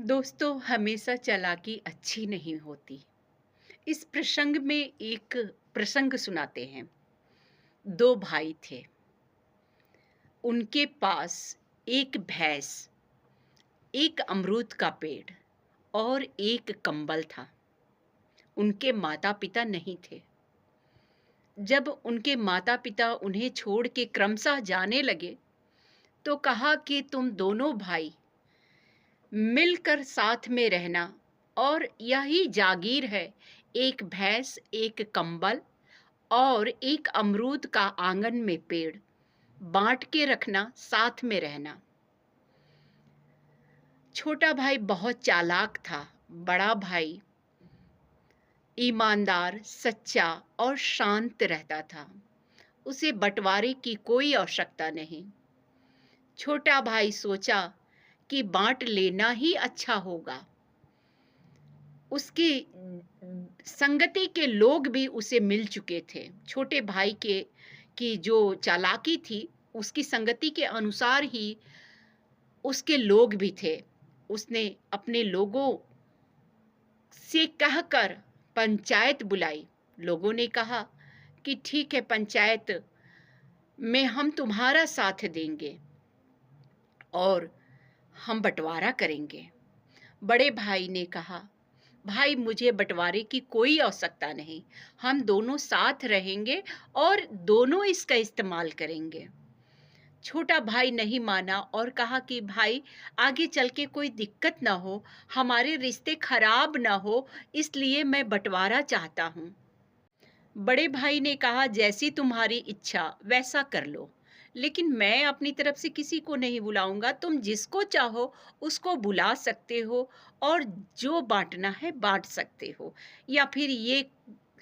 दोस्तों, हमेशा चालाकी अच्छी नहीं होती। इस प्रसंग में एक प्रसंग सुनाते हैं। दो भाई थे। उनके पास एक भैंस, एक अमरूद का पेड़ और एक कंबल था। उनके माता पिता नहीं थे। जब उनके माता पिता उन्हें छोड़ के क्रमशः जाने लगे तो कहा कि तुम दोनों भाई मिलकर साथ में रहना, और यही जागीर है। एक भैंस, एक कंबल और एक अमरूद का आंगन में पेड़ बांट के रखना, साथ में रहना। छोटा भाई बहुत चालाक था। बड़ा भाई ईमानदार, सच्चा और शांत रहता था। उसे बंटवारे की कोई आवश्यकता नहीं। छोटा भाई सोचा कि बांट लेना ही अच्छा होगा। उसकी संगति के लोग भी उसे मिल चुके थे। छोटे भाई के की जो चालाकी थी, उसकी संगति के अनुसार ही उसके लोग भी थे। उसने अपने लोगों से कहकर पंचायत बुलाई। लोगों ने कहा कि ठीक है, पंचायत में हम तुम्हारा साथ देंगे और हम बंटवारा करेंगे। बड़े भाई ने कहा, भाई मुझे बंटवारे की कोई आवश्यकता नहीं। हम दोनों साथ रहेंगे और दोनों इसका इस्तेमाल करेंगे। छोटा भाई नहीं माना और कहा कि भाई, आगे चल के कोई दिक्कत ना हो, हमारे रिश्ते खराब ना हो, इसलिए मैं बंटवारा चाहता हूँ। बड़े भाई ने कहा, जैसी तुम्हारी इच्छा वैसा कर लो, लेकिन मैं अपनी तरफ से किसी को नहीं बुलाऊंगा। तुम जिसको चाहो उसको बुला सकते हो और जो बांटना है बांट सकते हो, या फिर ये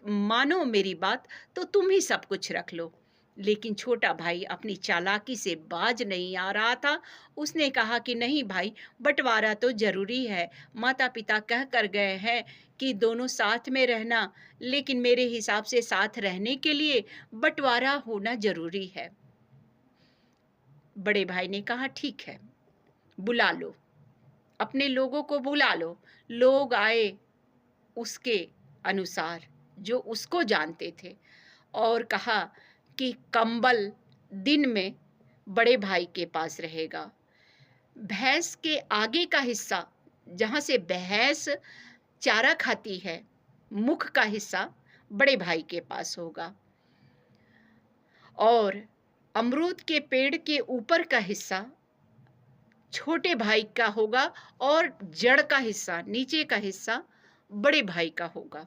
मानो मेरी बात तो तुम ही सब कुछ रख लो। लेकिन छोटा भाई अपनी चालाकी से बाज नहीं आ रहा था। उसने कहा कि नहीं भाई, बंटवारा तो जरूरी है। माता पिता कह कर गए हैं कि दोनों साथ में रहना, लेकिन मेरे हिसाब से साथ रहने के लिए बंटवारा होना जरूरी है। बड़े भाई ने कहा ठीक है, बुला लो, अपने लोगों को बुला लो। लोग आए उसके अनुसार, जो उसको जानते थे, और कहा कि कंबल दिन में बड़े भाई के पास रहेगा। भैंस के आगे का हिस्सा, जहाँ से भैंस चारा खाती है, मुख का हिस्सा बड़े भाई के पास होगा। और अमरूद के पेड़ के ऊपर का हिस्सा छोटे भाई का होगा और जड़ का हिस्सा, नीचे का हिस्सा बड़े भाई का होगा।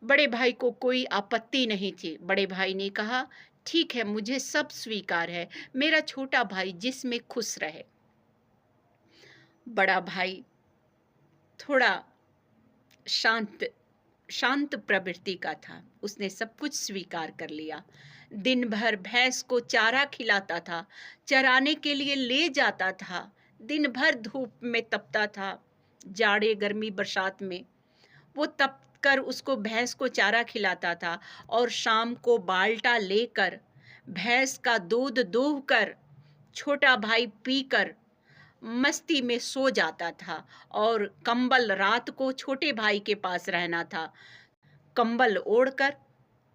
बड़े भाई को कोई आपत्ति नहीं थी। बड़े भाई ने कहा ठीक है, मुझे सब स्वीकार है, मेरा छोटा भाई जिसमें खुश रहे। बड़ा भाई थोड़ा शांत शांत प्रवृत्ति का था। उसने सब कुछ स्वीकार कर लिया। दिन भर भैंस को चारा खिलाता था, चराने के लिए ले जाता था। दिन भर धूप में तपता था, जाड़े गर्मी बरसात में वो तप कर उसको भैंस को चारा खिलाता था, और शाम को बाल्टा लेकर भैंस का दूध दूह कर छोटा भाई पीकर मस्ती में सो जाता था। और कंबल, रात को छोटे भाई के पास रहना था, कंबल ओढ़कर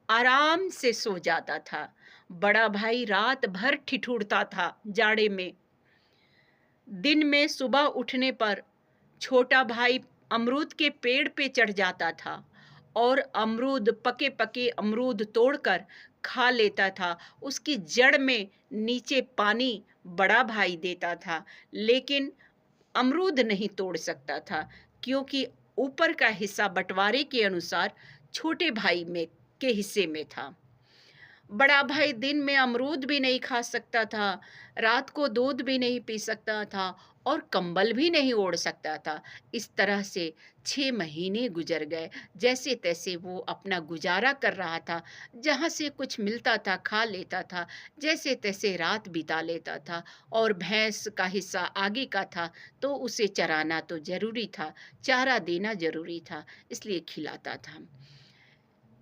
आराम से सो जाता था। बड़ा भाई रात भर ठिठुरता था जाड़े में। दिन में सुबह उठने पर छोटा भाई अमरूद के पेड़ पे चढ़ जाता था और अमरूद, पके पके अमरूद तोड़कर खा लेता था। उसकी जड़ में नीचे पानी बड़ा भाई देता था, लेकिन अमरूद नहीं तोड़ सकता था, क्योंकि ऊपर का हिस्सा बंटवारे के अनुसार छोटे भाई में के हिस्से में था। बड़ा भाई दिन में अमरूद भी नहीं खा सकता था, रात को दूध भी नहीं पी सकता था और कंबल भी नहीं ओढ़ सकता था। इस तरह से 6 महीने गुजर गए। जैसे तैसे वो अपना गुजारा कर रहा था, जहाँ से कुछ मिलता था खा लेता था, जैसे तैसे रात बिता लेता था। और भैंस का हिस्सा आगे का था, तो उसे चराना तो ज़रूरी था, चारा देना ज़रूरी था, इसलिए खिलाता था।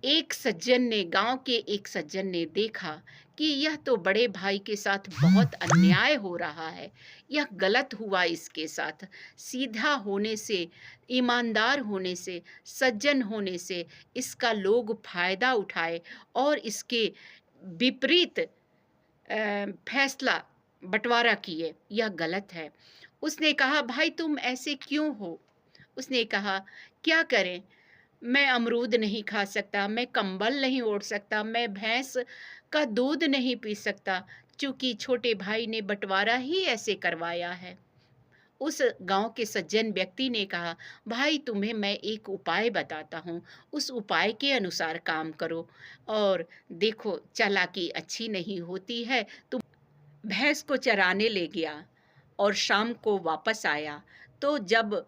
गांव के एक सज्जन ने देखा कि यह तो बड़े भाई के साथ बहुत अन्याय हो रहा है। यह गलत हुआ इसके साथ। सीधा होने से, ईमानदार होने से, सज्जन होने से इसका लोग फायदा उठाए और इसके विपरीत फैसला बंटवारा किए, यह गलत है। उसने कहा, भाई तुम ऐसे क्यों हो? उसने कहा, क्या करें, मैं अमरूद नहीं खा सकता, मैं कंबल नहीं ओढ़ सकता, मैं भैंस का दूध नहीं पी सकता, क्योंकि छोटे भाई ने बंटवारा ही ऐसे करवाया है। उस गांव के सज्जन व्यक्ति ने कहा, भाई तुम्हें मैं एक उपाय बताता हूँ, उस उपाय के अनुसार काम करो और देखो चालाकी अच्छी नहीं होती है। तुम भैंस को चराने ले गया और शाम को वापस आया, तो जब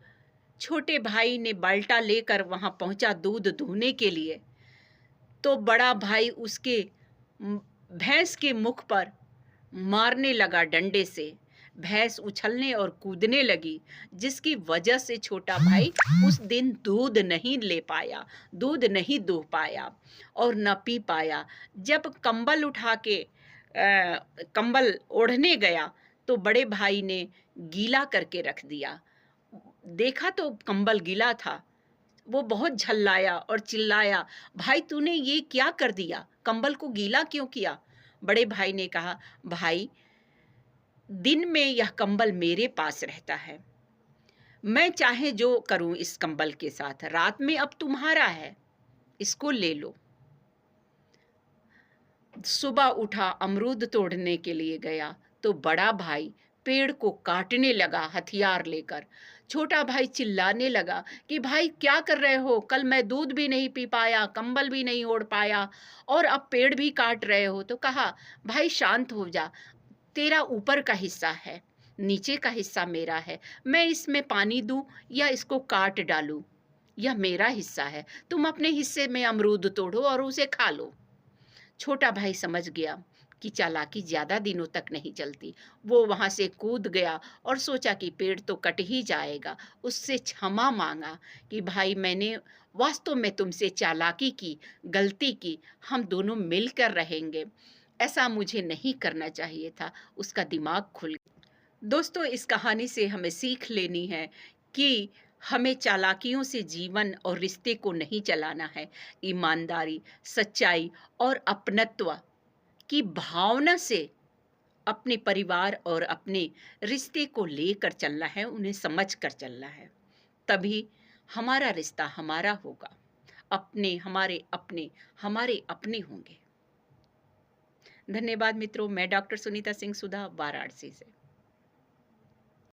छोटे भाई ने बाल्टा लेकर वहां पहुंचा दूध दूहने के लिए, तो बड़ा भाई उसके भैंस के मुख पर मारने लगा डंडे से। भैंस उछलने और कूदने लगी, जिसकी वजह से छोटा भाई उस दिन दूध नहीं ले पाया, दूध नहीं दूह पाया और न पी पाया। जब कंबल उठा के कंबल ओढ़ने गया तो बड़े भाई ने गीला करके रख दिया। देखा तो कंबल गीला था। वो बहुत झल्लाया और चिल्लाया, भाई तूने ये क्या कर दिया, कंबल को गीला क्यों किया? बड़े भाई ने कहा, भाई दिन में यह कंबल मेरे पास रहता है, मैं चाहे जो करूं इस कंबल के साथ, रात में अब तुम्हारा है, इसको ले लो। सुबह उठा, अमरूद तोड़ने के लिए गया तो बड़ा भाई पेड़ को काटने लगा हथियार लेकर। छोटा भाई चिल्लाने लगा कि भाई क्या कर रहे हो, कल मैं दूध भी नहीं पी पाया, कंबल भी नहीं ओढ़ पाया और अब पेड़ भी काट रहे हो। तो कहा, भाई शांत हो जा, तेरा ऊपर का हिस्सा है, नीचे का हिस्सा मेरा है, मैं इसमें पानी दूं या इसको काट डालूं, यह मेरा हिस्सा है, तुम अपने हिस्से में अमरूद तोड़ो और उसे खा लो। छोटा भाई समझ गया कि चालाकी ज्यादा दिनों तक नहीं चलती। वो वहां से कूद गया और सोचा कि पेड़ तो कट ही जाएगा। उससे क्षमा मांगा कि भाई मैंने वास्तव में तुमसे चालाकी की, गलती की, हम दोनों मिलकर रहेंगे, ऐसा मुझे नहीं करना चाहिए था। उसका दिमाग खुल गया। दोस्तों, इस कहानी से हमें सीख लेनी है कि हमें चालाकियों से जीवन और रिश्ते को नहीं चलाना है। ईमानदारी, सच्चाई और अपनत्व की भावना से अपने परिवार और अपने रिश्ते को लेकर चलना है, उन्हें समझ कर चलना है। तभी हमारा रिश्ता हमारा होगा, अपने हमारे अपने होंगे। धन्यवाद मित्रों। मैं डॉक्टर सुनीता सिंह सुधा, वाराणसी से।